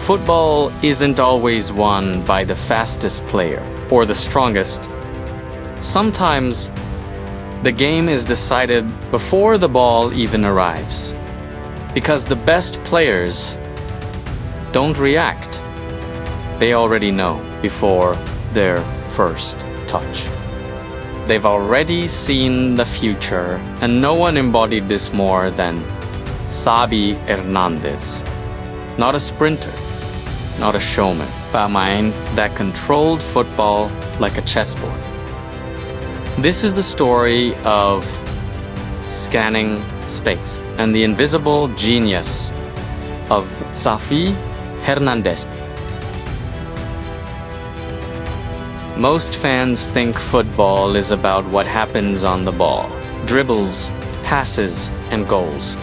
Football isn't always won by the fastest player or the strongest. Sometimes the game is decided before the ball even arrives, because the best players don't react. They already know before their first touch. They've already seen the future, and no one embodied this more than Xavi Hernández. Not a sprinter, not a showman, but a mind that controlled football like a chessboard. This is the story of scanning space and the invisible genius of Xavi Hernández. Most fans think football is about what happens on the ball, dribbles, passes, and goals.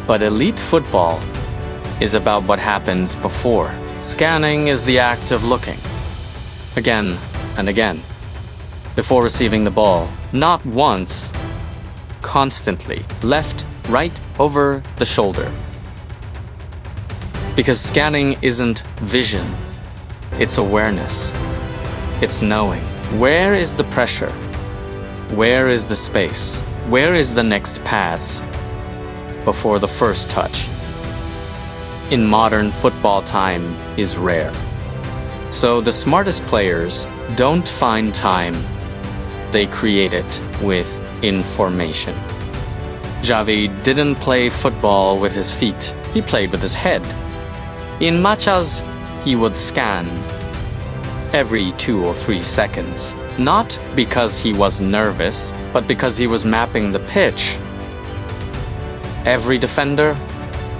But elite football is about what happens before. Scanning is the act of looking, again and again, before receiving the ball. Not once, constantly, left, right, over the shoulder. Because scanning isn't vision, it's awareness. It's knowing. Where is the pressure? Where is the space? Where is the next pass before the first touch? In modern football, time is rare. So the smartest players don't find time, they create it with information. Xavi didn't play football with his feet, he played with his head. In matches, he would scan every 2 or 3 seconds, not because he was nervous, but because he was mapping the pitch. Every defender,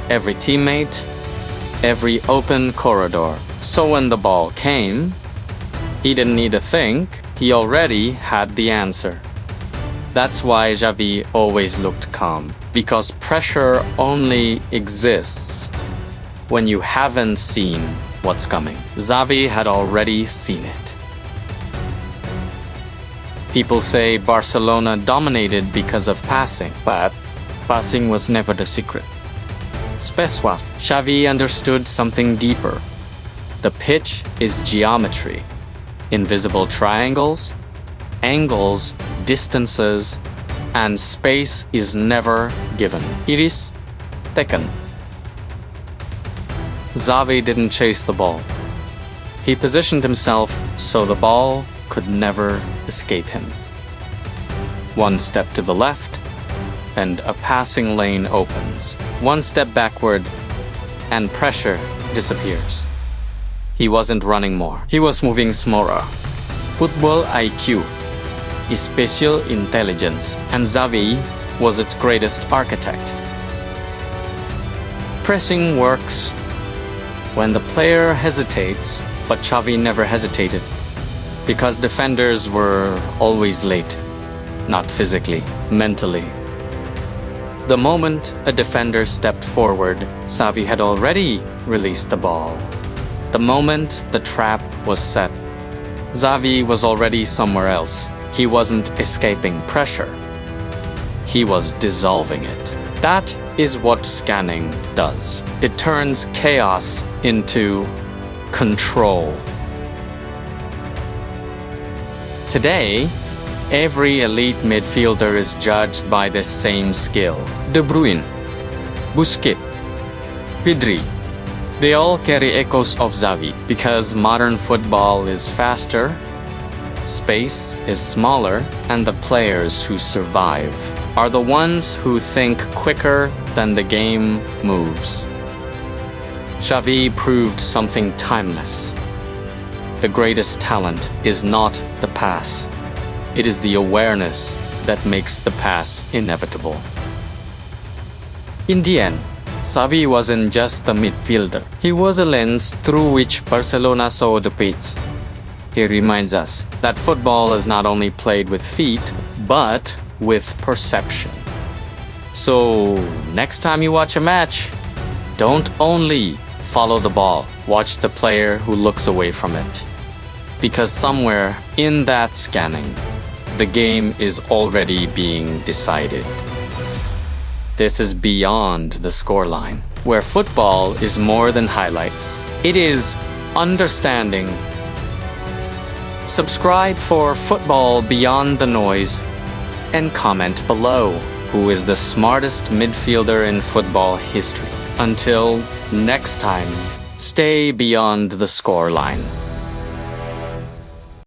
every teammate, every open corridor. So when the ball came, he didn't need to think, he already had the answer. That's why Xavi always looked calm, because pressure only exists when you haven't seen what's coming. Xavi had already seen it. People say Barcelona dominated because of passing, but passing was never the secret. Spatial. Xavi understood something deeper. The pitch is geometry. Invisible triangles, angles, distances, and space is never given. It is taken. Xavi didn't chase the ball. He positioned himself so the ball could never escape him. One step to the left, and a passing lane opens. One step backward, and pressure disappears. He wasn't running more. He was moving smaller. Football IQ is spatial intelligence, and Xavi was its greatest architect. Pressing works when the player hesitates, but Xavi never hesitated, because defenders were always late, not physically, mentally. The moment a defender stepped forward, Xavi had already released the ball. The moment the trap was set, Xavi was already somewhere else. He wasn't escaping pressure. He was dissolving it. That is what scanning does. It turns chaos into control. Today, every elite midfielder is judged by the same skill. De Bruyne, Busquets, Pedri. They all carry echoes of Xavi because modern football is faster, space is smaller, and the players who survive are the ones who think quicker than the game moves. Xavi proved something timeless. The greatest talent is not the pass. It is the awareness that makes the pass inevitable. In the end, Xavi wasn't just a midfielder. He was a lens through which Barcelona saw the pitch. He reminds us that football is not only played with feet, but with perception. So, next time you watch a match, don't only follow the ball, watch the player who looks away from it. Because somewhere in that scanning, the game is already being decided. This is Beyond the Scoreline. where football is more than highlights. It is understanding. Subscribe for Football Beyond the Noise and comment below who is the smartest midfielder in football history. Until next time, stay beyond the scoreline.